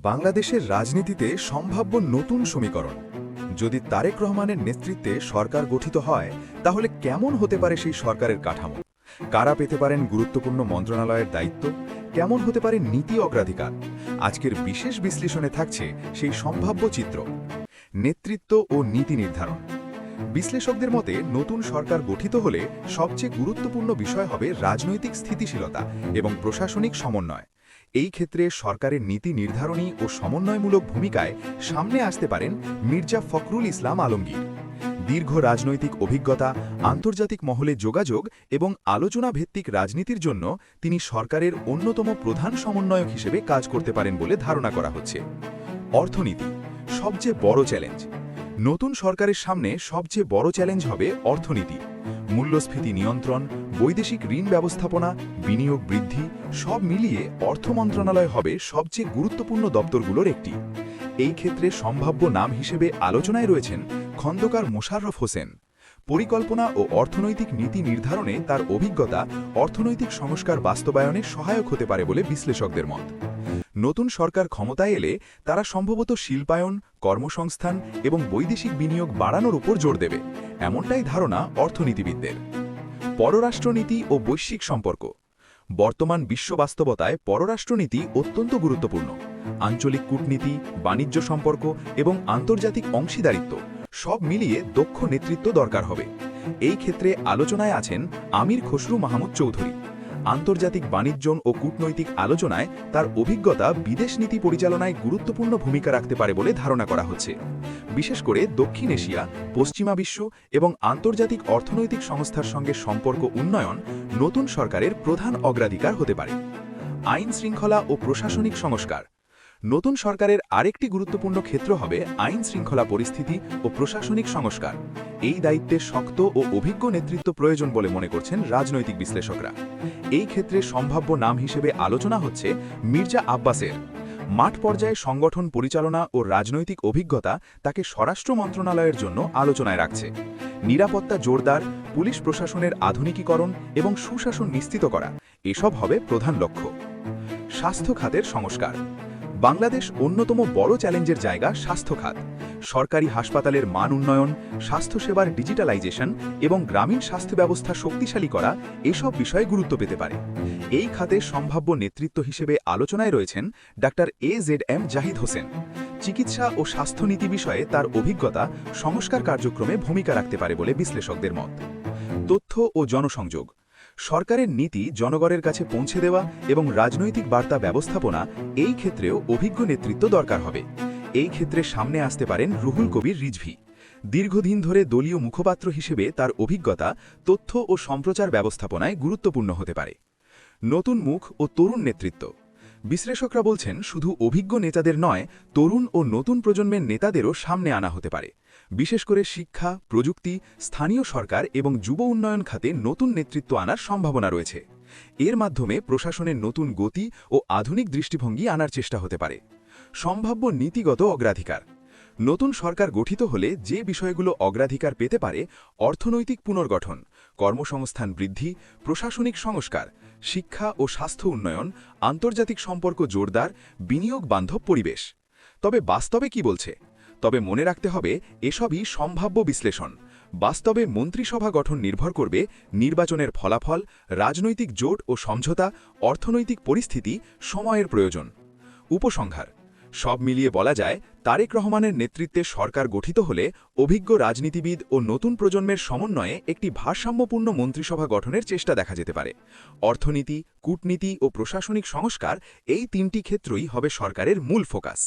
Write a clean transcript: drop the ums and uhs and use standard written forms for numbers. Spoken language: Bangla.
বাংলাদেশের রাজনীতিতে সম্ভাব্য নতুন সমীকরণ। যদি তারেক রহমানের নেতৃত্বে সরকার গঠিত হয় তাহলে কেমন হতে পারে সেই সরকারের কাঠামো? কারা পেতে পারেন গুরুত্বপূর্ণ মন্ত্রণালয়ের দায়িত্ব? কেমন হতে পারে নীতি অগ্রাধিকার? আজকের বিশেষ বিশ্লেষণে থাকছে সেই সম্ভাব্য চিত্র। নেতৃত্ব ও নীতি নির্ধারণ। বিশ্লেষকদের মতে নতুন সরকার গঠিত হলে সবচেয়ে গুরুত্বপূর্ণ বিষয় হবে রাজনৈতিক স্থিতিশীলতা এবং প্রশাসনিক সমন্বয়। এই ক্ষেত্রে সরকারের নীতি নির্ধারণী ও সমন্বয়মূলক ভূমিকায় সামনে আসতে পারেন মির্জা ফখরুল ইসলাম আলমগীর। দীর্ঘ রাজনৈতিক অভিজ্ঞতা, আন্তর্জাতিক মহলে যোগাযোগ এবং আলোচনা ভিত্তিক রাজনীতির জন্য তিনি সরকারের অন্যতম প্রধান সমন্বয়ক হিসেবে কাজ করতে পারেন বলে ধারণা করা হচ্ছে। অর্থনীতি সবচেয়ে বড় চ্যালেঞ্জ। নতুন সরকারের সামনে সবচেয়ে বড় চ্যালেঞ্জ হবে অর্থনীতি। মূল্যস্ফীতি নিয়ন্ত্রণ, বৈদেশিক ঋণ ব্যবস্থাপনা, বিনিয়োগ বৃদ্ধি সব মিলিয়ে অর্থ মন্ত্রণালয় হবে সবচেয়ে গুরুত্বপূর্ণ দপ্তরগুলোর একটি। এই ক্ষেত্রে সম্ভাব্য নাম হিসেবে আলোচনায় রয়েছেন খন্দকার মোশাররফ হোসেন। পরিকল্পনা ও অর্থনৈতিক নীতি নির্ধারণে তার অভিজ্ঞতা অর্থনৈতিক সংস্কার বাস্তবায়নে সহায়ক হতে পারে বলে বিশ্লেষকদের মত। নতুন সরকার ক্ষমতায় এলে তারা সম্ভবত শিল্পায়ন, কর্মসংস্থান এবং বৈদেশিক বিনিয়োগ বাড়ানোর উপর জোর দেবে, এমনটাই ধারণা অর্থনীতিবিদদের। পররাষ্ট্রনীতি ও বৈশ্বিক সম্পর্ক। বর্তমান বিশ্ব বাস্তবতায় পররাষ্ট্রনীতি অত্যন্ত গুরুত্বপূর্ণ। আঞ্চলিক কূটনীতি, বাণিজ্য সম্পর্ক এবং আন্তর্জাতিক অংশীদারিত্ব সব মিলিয়ে দক্ষ নেতৃত্ব দরকার হবে। এই ক্ষেত্রে আলোচনায় আছেন আমির খসরু মাহমুদ চৌধুরী। আন্তর্জাতিক বাণিজ্য ও কূটনৈতিক আলোচনায় তার অভিজ্ঞতা বিদেশ নীতি পরিচালনায় গুরুত্বপূর্ণ ভূমিকা রাখতে পারে বলে ধারণা করা হচ্ছে। বিশেষ করে দক্ষিণ এশিয়া, পশ্চিমা বিশ্ব এবং আন্তর্জাতিক অর্থনৈতিক সংস্থার সঙ্গে সম্পর্ক উন্নয়ন নতুন সরকারের প্রধান অগ্রাধিকার হতে পারে। আইন শৃঙ্খলা ও প্রশাসনিক সংস্কার। নতুন সরকারের আরেকটি গুরুত্বপূর্ণ ক্ষেত্র হবে আইন শৃঙ্খলা পরিস্থিতি ও প্রশাসনিক সংস্কার। এই দায়িত্বে শক্ত ও অভিজ্ঞ নেতৃত্ব প্রয়োজন বলে মনে করছেন রাজনৈতিক বিশ্লেষকরা। এই ক্ষেত্রে সম্ভাব্য নাম হিসেবে আলোচনা হচ্ছে মির্জা আব্বাসের। মাঠ পর্যায়ে সংগঠন পরিচালনা ও রাজনৈতিক অভিজ্ঞতা তাকে স্বরাষ্ট্র মন্ত্রণালয়ের জন্য আলোচনায় রাখছে। নিরাপত্তা জোরদার, পুলিশ প্রশাসনের আধুনিকীকরণ এবং সুশাসন নিশ্চিত করা এসব হবে প্রধান লক্ষ্য। স্বাস্থ্য খাতের সংস্কার। বাংলাদেশ অন্যতম বড় চ্যালেঞ্জের জায়গা স্বাস্থ্য খাত। সরকারি হাসপাতালের মান উন্নয়ন, স্বাস্থ্যসেবার ডিজিটালাইজেশন এবং গ্রামীণ স্বাস্থ্য ব্যবস্থা শক্তিশালী করা এসব বিষয়ে গুরুত্ব পেতে পারে। এই খাতে সম্ভাব্য নেতৃত্ব হিসেবে আলোচনায় রয়েছেন ডাক্তার AZM জাহিদ হোসেন। চিকিৎসা ও স্বাস্থ্যনীতি বিষয়ে তার অভিজ্ঞতা সংস্কার কার্যক্রমে ভূমিকা রাখতে পারে বলে বিশ্লেষকদের মত। তথ্য ও জনসংযোগ। সরকারের নীতি জনগণের কাছে পৌঁছে দেওয়া এবং রাজনৈতিক বার্তা ব্যবস্থাপনা এই ক্ষেত্রেও অভিজ্ঞ নেতৃত্ব দরকার হবে। এই ক্ষেত্রে সামনে আসতে পারেন রুহুল কবির রিজভী। দীর্ঘদিন ধরে দলীয় মুখপাত্র হিসেবে তার অভিজ্ঞতা তথ্য ও সম্প্রচার ব্যবস্থাপনায় গুরুত্বপূর্ণ হতে পারে। নতুন মুখ ও তরুণ নেতৃত্ব। বিশ্লেষকরা বলছেন শুধু অভিজ্ঞ নেতাদের নয়, তরুণ ও নতুন প্রজন্মের নেতাদেরও সামনে আনা হতে পারে। বিশেষ করে শিক্ষা, প্রযুক্তি, স্থানীয় সরকার এবং যুব উন্নয়ন খাতে নতুন নেতৃত্ব আনার সম্ভাবনা রয়েছে। এর মাধ্যমে প্রশাসনের নতুন গতি ও আধুনিক দৃষ্টিভঙ্গি আনার চেষ্টা হতে পারে। সম্ভাব্য নীতিগত অগ্রাধিকার। নতুন সরকার গঠিত হলে যে বিষয়গুলো অগ্রাধিকার পেতে পারে অর্থনৈতিক পুনর্গঠন, কর্মসংস্থান বৃদ্ধি, প্রশাসনিক সংস্কার, শিক্ষা ও স্বাস্থ্য উন্নয়ন, আন্তর্জাতিক সম্পর্ক জোরদার, বিনিয়োগ বান্ধব পরিবেশ। তবে বাস্তবে কি বলছে? তবে মনে রাখতে হবে এসবই সম্ভাব্য বিশ্লেষণ। বাস্তবে মন্ত্রিসভা গঠন নির্ভর করবে নির্বাচনের ফলাফল, রাজনৈতিক জোট ও সমঝোতা, অর্থনৈতিক পরিস্থিতি, সময়ের প্রয়োজন। উপসংহার। সব মিলিয়ে বলা যায় তারেক রহমানের নেতৃত্বে সরকার গঠিত হলে অভিজ্ঞ রাজনীতিবিদ ও নতুন প্রজন্মের সমন্বয়ে একটি ভারসাম্যপূর্ণ মন্ত্রিসভা গঠনের চেষ্টা দেখা যেতে পারে। অর্থনীতি, কূটনীতি ও প্রশাসনিক সংস্কার এই তিনটি ক্ষেত্রই হবে সরকারের মূল ফোকাস।